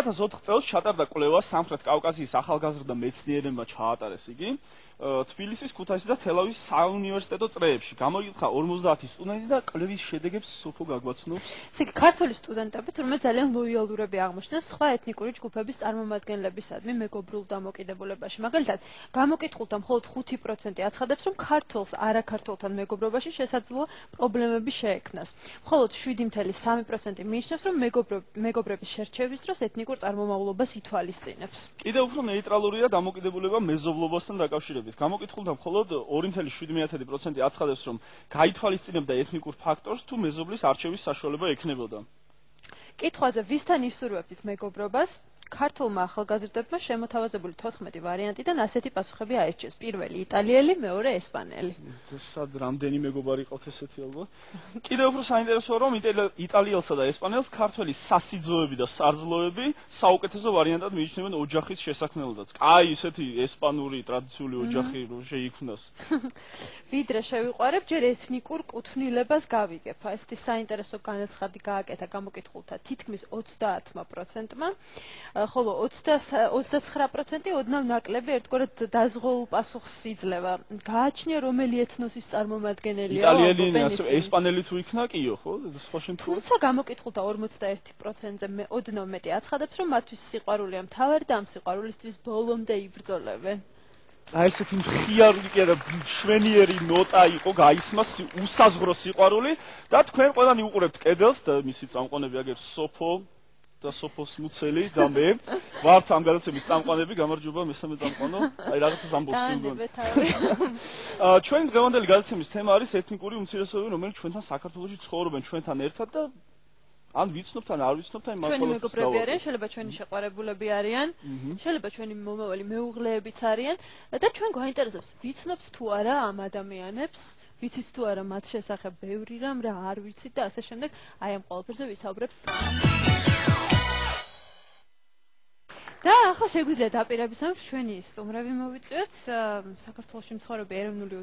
2004 წელს ჩატარდა კვლევა სამხრეთ კავკასიის ახალგაზრდა მეცნიერებმა ჩაატარეს იგი თბილისის, ქუთაისის და თელავის საუნივერსიტეტო წრეებში. Გამოგიხსნა 50 სტუდენტი და კვლევის შედეგებს სოფო გაგვაცნობს. ესე იგი, ქართული სტუდენტებით, რომელთაც ძალიან ლოიალურები აღმოჩნდნენ სხვა ეთნიკური ჯგუფების წარმომადგენლებისადმი მეგობრულ დამოკიდებულებაში. მაგალითად, გამოკითხულთა მხოლოდ 5% აცხადებს, რომ ქართულს არაქართულთან მეგობრობაში შესაძლოა პრობლემები შეექმნას. მხოლოდ 7.3% მიიჩნევს, რომ მეგობრების შერჩევის დროს ეთნიკურ წარმომავლობას ითვალისწინებს. კიდევ უფრო ნეიტრალურია დამოკიდებულება მეზობლობასთან დაკავშირებით. გამოკითხულთა მხოლოდ 2.7% აცხადებს, რომ გაითვალისწინებდა ეთნიკურ ფაქტორს თუ მეზობლის არჩევის საშუალება ექნებოდა. კითხვაზე ვისთან ისურვებდით მეგობრობას? ქართულმა ახალგაზრდებმა შემოთავაზებული 14 ვარიანტიდან ასეთი პასუხები აირჩიეს. პირველი იტალიელი, მეორე ესპანელი. სად რამდენი მეგობარი ყავთ ესეთი ალბათ? კიდევ უფრო საინტერესოა, რომ იტალიელსა და ესპანელს ქართველი სასიძოები და სარძლოები საუკეთესო ვარიანტად მიიჩნევენ ოჯახის შესაქმნელადაც. აი, ესეთი ესპანური ტრადიციული ოჯახი რომ შეიქმნას. ვიდრე შევიყვარებ, ჯერ ეთნიკურ კუთვნილებას გავიგებ. ესეთი საინტერესო განაცხადი გააკეთა გამოკითხულთა თითქმის 30%-მა. ხოლო 29% ოდნავ ნაკლები ერთგვარად დაზღვეულ პასუხს იძლევა. გააჩნია რომელი ეთნოსის წარმომადგენელია? იტალიელი, ესპანელი თუ იქნა კიო, ხო? სხვა შემთხვევაში. თუმცა გამოკითხულთა 41%-ზე ოდნავ მეტი აცხადებს, რომ მათთვის სიყვარულია მთავარი და ამ სიყვარულისთვის ბოლომდე იბრძოლებენ. აი ესეთი მხიარული კი არა შვენიერი ნოტა იყო გაისმა უსაზღრო სიყვარული და თქვენ ყველანი უყურებთ კედელს და მისი წამყვანები აგერ სოფო და სოფოს მუცელი და მე ვართ ამ გადაცემის წამყვანები. გამარჯობა მესამე წამყვანო. აი რაღაცას ამბობს მგონი. ჩვენი დღევანდელი გადაცემის თემა არის ეთნიკური უმცირესობები, რომელიც ჩვენთან საქართველოში ცხოვრობენ ჩვენთან ერთად და ან ვიცნობთ ან არ ვიცნობთ, აი ჩვენი მეგობრები არიან, შეიძლება ჩვენი შეყვარებულები არიან, შეიძლება ჩვენი მომავალი მეუღლეებიც არიან და ჩვენ გვაინტერესებს, ვიცნობთ თუ არა ამ ადამიანებს, ვიცით თუ არა მათ შესახებ ბევრი რამ, რა არ ვიცით და ასე შემდეგ. აი ამ ყველაფერზე ვისაუბრებთ. და ახლა შეგვიძლია დაპირებისამებრ ჩვენი სტუმრები მოვიწვიოთ. საქართველოში მცხოვრები ეროვნული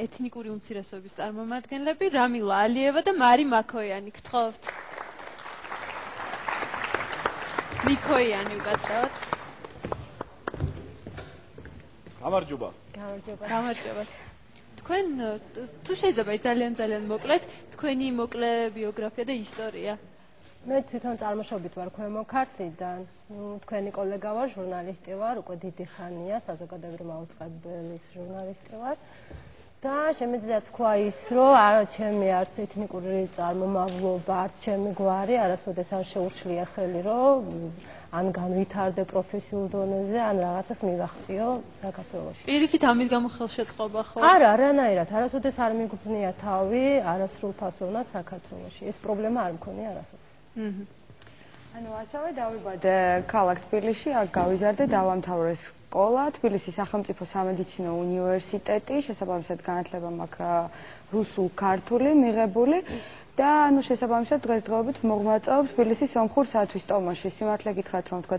ეთნიკური უმცირესობების წარმომადგენლები რამილა ალიევა და მარი მაქოიანი. გთხოვთ. მიქოიანი უკაცრავად. გამარჯობა. გამარჯობა. თქვენ თუ შეიძლება ძალიან მოკლედ თქვენი მოკლე ბიოგრაფია და ისტორია. მე თვითონ წარმოშობით ვარ ქვემო ქართლიდან. თქვენი კოლეგა ვარ, ჟურნალისტი ვარ, უკვე დიდი ხანია, საზოგადოებრივი მაუწყებლის ჟურნალისტი ვარ. და შემიძლია თქვა ის, რომ არა ჩემი არც ეთნიკური წარმომავლობა, არც ჩემი გვარი არასოდეს არ შეურჩლია ხელი, რომ ან განვითარდე პროფესიულ დონეზე, ან რაღაცას მივახციო საქართველოში. პირიქით ამით გამოხელშეწყობა ხო? არა, არანაირად, არასოდეს არ მიგრძნია თავი, არასრულფასოვნად საქართველოში. ეს პრობლემა არ მქონია არასოდეს. ანუ ასევე დავიბადე ქალაქ თბილისში, აქ გავიზარდე, დავამთავრე სკოლა, თბილისის სახელმწიფო სამედიცინო უნივერსიტეტი, შესაბამისად განათლება მაქვს რუსულ-ქართული მიღებული და ანუ შესაბამისად დღესდღეობით მოღვაწეობ თბილისის სომხურ სათვისტომოში. სიმართლე გითხრათ, რომ თქვა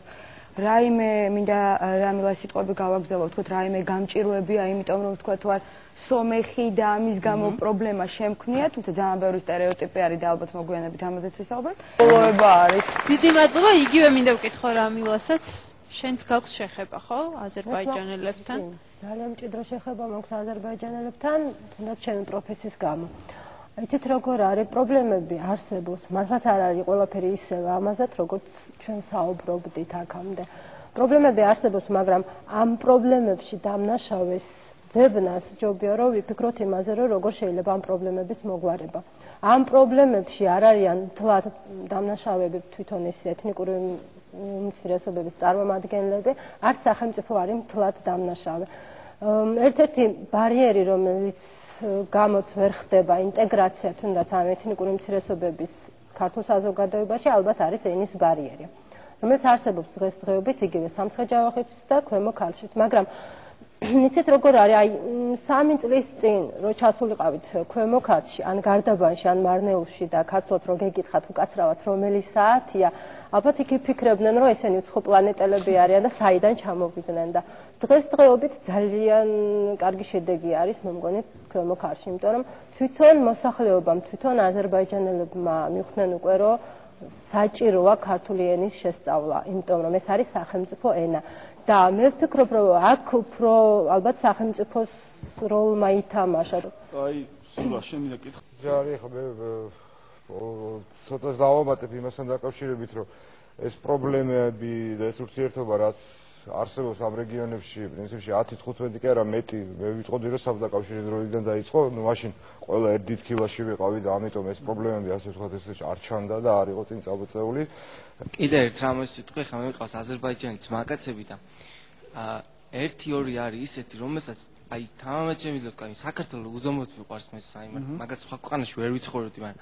რაიმე მინდა რამილას სიტყვები გავაგზავნო, თქვა რაიმე გამჭირვებია, იმიტომ რომ თქვა თუ არ სომეხი და ამის გამო პრობლემა შემქმნია, თუმცა ძალიან ბევრი სტერეოტიპი არის და ალბათ მოგვიანებით ამაზეც ვისაუბრებთ. ბოლოება არის. დიდი მადლობა, იგივე მინდა ვკითხო რამილასაც. შენც გაქვს შეხება, ხო, აზერბაიჯანელებთან? ძალიან მჭიდრო შეხება მაქვს აზერბაიჯანელებთან, თუნდაც ჩემი პროფესიის გამო. იცით როგორ არის, პრობლემები არსებობს, მართლაც არ არის ყველაფერი ისევე ამაზად, როგორც ჩვენ საუბრობდით აქამდე. პრობლემები არსებობს, მაგრამ ამ პრობლემებში დამნაშავეს ძებნას ჯობია რომ ვიფიქროთ იმაზე, რომ როგორ შეიძლება ამ პრობლემების მოგვარება. ამ პრობლემებში არ არიან თლად დამნაშავეები თვითონ ის ეთნიკური უმცირესობების წარმომადგენლები, არც სახელმწიფო არის თლად დამნაშავე. ერთ-ერთი ბარიერი, რომელიც გამოც ვერ ხდება ინტეგრაცია თუნდაც ამ ეთნიკური უმცირესობების ქართულ საზოგადოებაში, ალბათ არის ენის ბარიერი, რომელიც არსებობს დღესდღეობით იგივე სამცხე-ჯავახეთში და ქვემო ქართლშიც, მაგრამ იცით როგორ არის, აი 3 წლის წინ რო ჩასულიყავით ქვემო ქართლში, ან გარდაბანში, ან მარნეულში და ქართულად რო გეკითხათ უკაცრავად რომელი საათია, ალბათ იქ იფიქრებდნენ, რომ ესენი უცხო პლანეტელები არიან და საიდან ჩამოვიდნენ და დღესდღეობით ძალიან კარგი შედეგი არის მე მგონი ქვემო ქართლში, იმიტომ რომ თვითონ მოსახლეობამ, თვითონ აზერბაიჯანელებმა მივხვდნენ უკვე, რომ საჭიროა ქართული ენის შესწავლა, იმიტომ რომ ეს არის სახელმწიფო ენა. და მე ვფიქრობ, რომ აქ უფრო ალბათ სახელმწიფოს როლმა ითამაშა. აი, სულა შემიძლია კითხო. რა არის ხო მე ცოტას დავამატებ იმასთან დაკავშირებით, რომ ეს პრობლემები და ეს ურთიერთობა რაც არსებობს ამ რეგიონებში, პრინციპში 10-15 კი არა მეტი, მე ვიტყოდი რომ საბჭოთა დროიდან დაიწყო, ну მაშინ ყველა ერთ დიდ ქილაში ვიყავი და ამიტომ ეს პრობლემები ასე ვთქვათ ეს არ ჩანდა და არ იყო წინ წამოწეული. კიდე ერთ რამეს ვიტყვი, ხა მე ვიყავს აზერბაიჯანის მაგაცები და 1-2 არის ისეთი, რომელსაც აი თამამად შემიძლია თქვა, საქართველოს უზომოდ ვიყვარს მე საიმად, მაგაც სხვა ქვეყანაში ვერ ვიცხოვრობდი, მაგრამ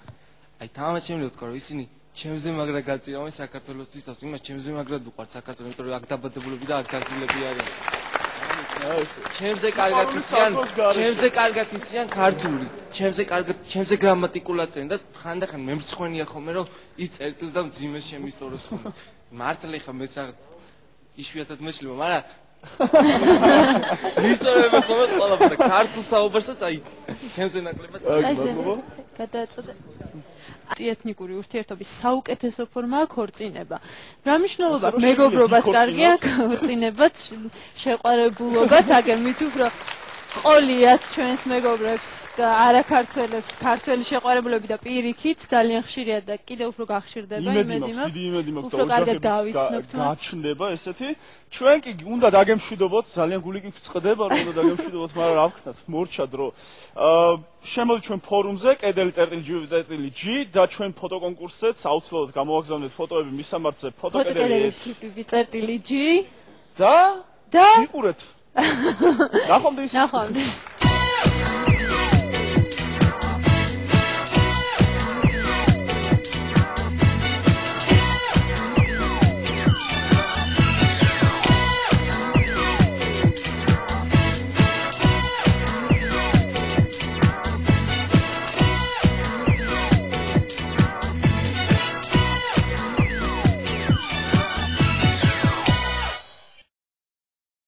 აი თამამად შემიძლია თქვა, რომ ისინი ჩემზე მაგრა გაწირავენ საქართველოსთვის, იმას ჩემზე მაგრა ვიყვართ საქართველოს, იმიტომ რომ აქ დაბადებულები და აქ გაზრდილები არიან. ჩემზე კარგად იციან ქართული, ჩემზე გრამატიკულად წერენ და ხანდახან მე მრცხვენია ხოლმე რომ ის წერტილს და მძიმეს შემისწორებს ხოლმე. მართლა ხა მეც რაღაც იშვიათად მეშლება, მაგრამ ისტორიები ხოლმე ყველაფერს ქართულ საუბარსაც აი ჩემზე ნაკლებად გადააწყვეტე ეთნიკური ურთიერთობის საუკეთესო ფორმაა ქორწინება. რა მნიშვნელობა აქვს მეგობრობაც კარგია, ქორწინებაც, შეყვარებულობაც, აგერ მით უფრო ყოლიათ ჩვენს მეგობრებს, არაქართველებს, ქართველი შეყვარებულები და პირიქით ძალიან ხშირია და კიდევ უფრო გახშირდება იმედი მაქვს. უფრო კარგად გავიცნობთ მათ. გაჩნდება ესეთი. ჩვენ კი უნდა დაგემშვიდობოთ, ძალიან გული კი ვწყდება, რომ უნდა დაგემშვიდობოთ, მაგრამ რა ვქნათ, მორჩა დრო. შემოდი ჩვენ ფორუმზე, კედელი-G და ჩვენ ფოტოკონკურსზეც აუცილებლად გამოვაგზავნეთ ფოტოები მისამართზე ფოტოკედელი-G და იყურეთ. ნახვამდის.